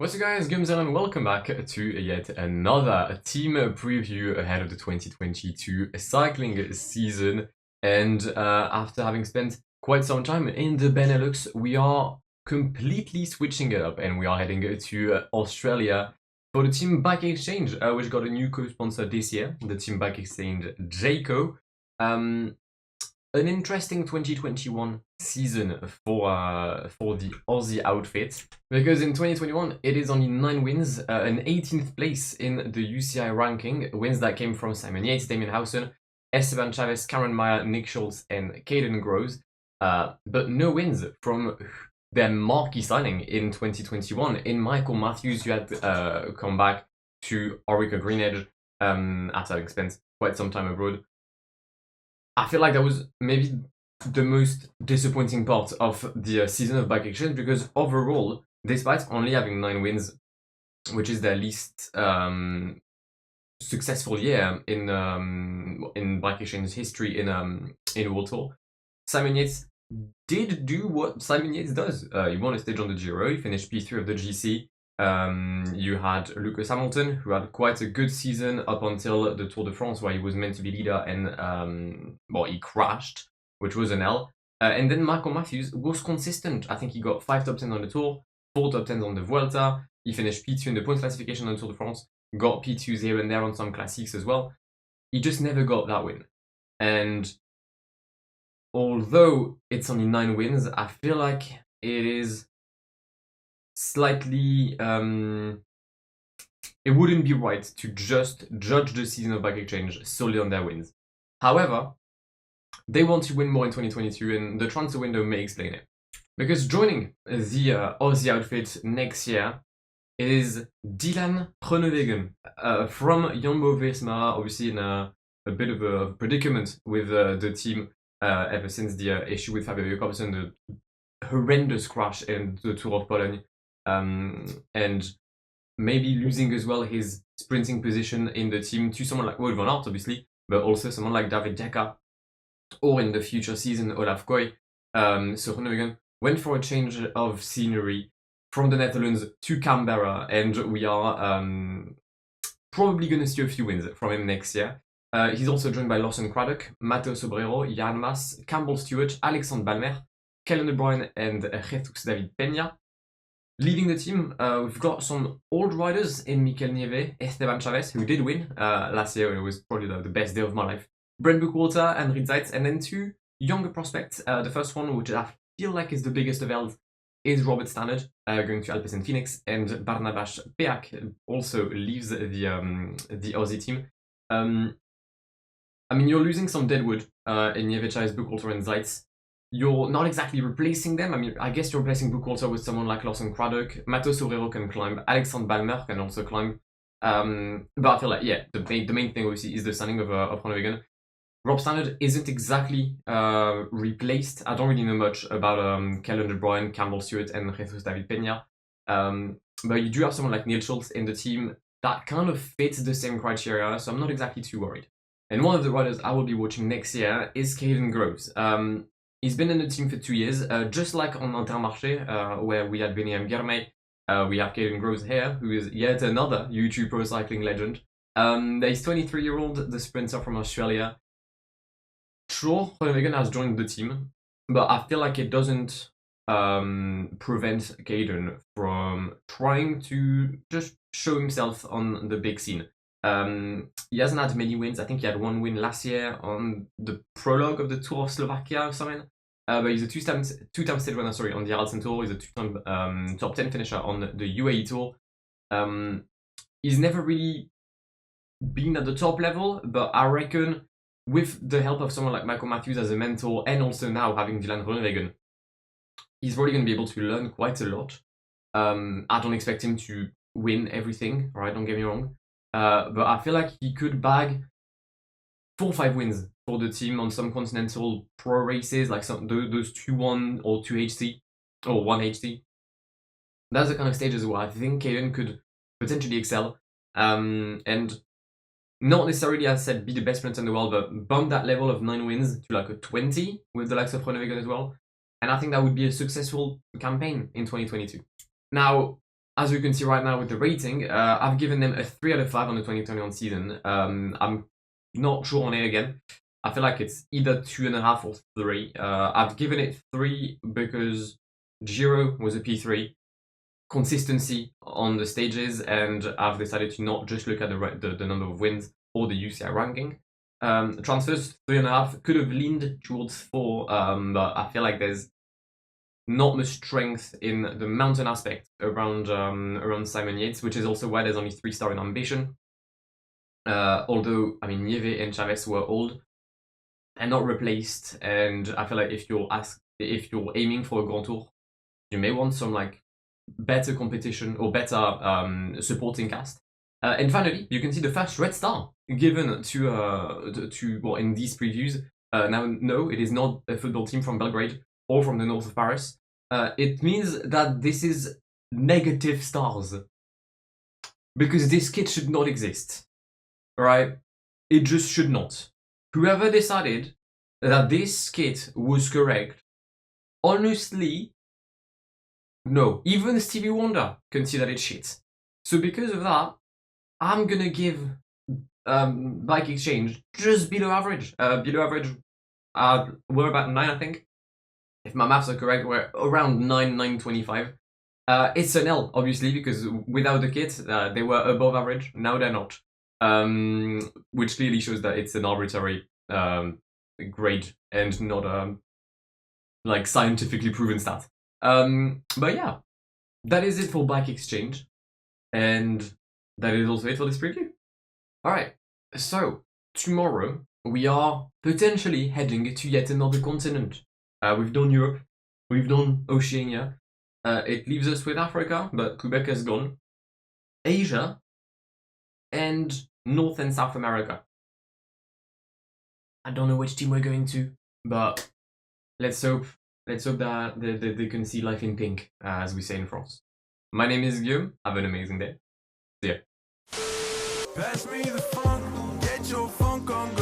What's up guys, Gumzel and welcome back to yet another team preview ahead of the 2022 cycling season. And after having spent quite some time in the Benelux, we are completely switching it up and we are heading to Australia for the Team Bike Exchange, which got a new co-sponsor this year, the Team Bike Exchange Jayco. An interesting 2021 season for the Aussie outfit, because in 2021 it is only 9 wins, an 18th place in the UCI ranking, wins that came from Simon Yates, Damien Howson, Esteban Chavez, Cameron Meyer, Nick Schultz and Caden Groves, but no wins from their marquee signing in 2021. In Michael Matthews, you had come back to Orica Greenedge after having spent quite some time abroad. I feel like that was maybe the most disappointing part of the season of Bike Exchange, because overall, despite only having 9 wins, which is their least successful year in Bike Exchange history in World Tour, Simon Yates did do what Simon Yates does. He won a stage on the Giro, he finished P3 of the GC. You had Lucas Hamilton, who had quite a good season up until the Tour de France, where he was meant to be leader and he crashed, which was an L. And then Michael Matthews was consistent. I think he got 5 top 10 on the Tour, 4 top 10s on the Vuelta. He finished P2 in the points classification on the Tour de France, got P2s here and there on some classics as well. He just never got that win. And although it's only 9 wins, I feel like it is slightly it wouldn't be right to just judge the season of Bike Exchange solely on their wins. However, they want to win more in 2022 and the transfer window may explain it. Because joining the Aussie outfit next year is Dylan Groenewegen from Jumbo-Visma, obviously in a bit of a predicament with the team ever since the issue with Fabio Jacobsen, the horrendous crash in the Tour of Poland. And maybe losing as well his sprinting position in the team to someone like Wout van Aert, obviously, but also someone like David Jacka, or in the future season, Olaf Koy. So Groenewegen went for a change of scenery from the Netherlands to Canberra, and we are probably going to see a few wins from him next year. He's also joined by Lawson Craddock, Matteo Sobrero, Jan Mas, Campbell Stewart, Alexandre Balmer, Kellen De Bruyne, and Jesus David Peña. Leading the team, we've got some old riders in Mikel Nieve, Esteban Chavez, who did win last year. It was probably the best day of my life. Brent Buchwalter and Reed Zeitz, and then 2 younger prospects. The first one, which I feel like is the biggest of all, is Robert Stannard, going to Alpecin Phoenix, and Barnabas Peak also leaves the Aussie team. I mean, you're losing some deadwood in Nieve, Chavez, Buchwalter, and Zeitz. You're not exactly replacing them. I mean, I guess you're replacing Buchwalter with someone like Lawson Craddock. Matteo Sobrero can climb. Alexandre Balmer can also climb. But I feel like, yeah, the main thing obviously is the signing of Groenewegen. Rob Stannard isn't exactly replaced. I don't really know much about Kellen De Bruyne, Campbell Stewart, and Jesus David Peña. But you do have someone like Neil Schultz in the team that kind of fits the same criteria, so I'm not exactly too worried. And one of the riders I will be watching next year is Caden Groves. He's been in the team for 2 years, just like on Intermarché, where we had Vinny Germay. We have Caden Groves here, who is yet another YouTube pro cycling legend. He's 23-year-old, the sprinter from Australia. Sure, Groenewegen has joined the team, but I feel like it doesn't prevent Caden from trying to just show himself on the big scene. He hasn't had many wins. I think he had 1 win last year on the prologue of the Tour of Slovakia or something. But he's a two-time stage winner, sorry, on the Haraldson Tour. He's a 2-time top 10 finisher on the UAE Tour. He's never really been at the top level, but I reckon with the help of someone like Michael Matthews as a mentor, and also now having Dylan Groenewegen, he's probably going to be able to learn quite a lot. I don't expect him to win everything, right? Don't get me wrong. But I feel like he could bag 4 or 5 wins for the team on some continental pro races, like those 2-1 or 2HC or 1HC. That's the kind of stages where I think Caden could potentially excel, and not necessarily, as I said, be the best sprinter in the world, but bump that level of 9 wins to like a 20 with the likes of Groenewegen as well. And I think that would be a successful campaign in 2022. Now, as you can see right now with the rating, I've given them a 3 out of 5 on the 2021 season. I'm not sure on it again. I feel like it's either 2.5 or 3. I've given it 3 because Giro was a P3, consistency on the stages, and I've decided to not just look at the number of wins or the UCI ranking. Transfers 3.5, could have leaned towards 4, but I feel like there's not much strength in the mountain aspect around Simon Yates, which is also why there's only 3-star in ambition. Although, I mean, Nieve and Chavez were old and not replaced, and I feel like if you're aiming for a Grand Tour, you may want some like better competition or better supporting cast. And finally, you can see the first red star given to well, in these previews. Now, no, it is not a football team from Belgrade or from the north of Paris. It means that this is negative stars. Because this kit should not exist. Right? It just should not. Whoever decided that this kit was correct, honestly, no. Even Stevie Wonder can see that it's shit. So because of that, I'm gonna give Bike Exchange just below average. Below average, we're about 9, I think. If my maths are correct, we're around 9.25. It's an L, obviously, because without the kit, they were above average. Now they're not. Which clearly shows that it's an arbitrary grade and not like scientifically proven stat. But yeah, that is it for Bike Exchange, and that is also it for this preview. Alright, so tomorrow we are potentially heading to yet another continent. We've done Europe, we've done Oceania, it leaves us with Africa, but Quebec has gone, Asia, and North and South America. I don't know which team we're going to, but let's hope that they can see life in pink, as we say in France. My name is Guillaume, have an amazing day. See ya. Pass me the funk, get your funk on.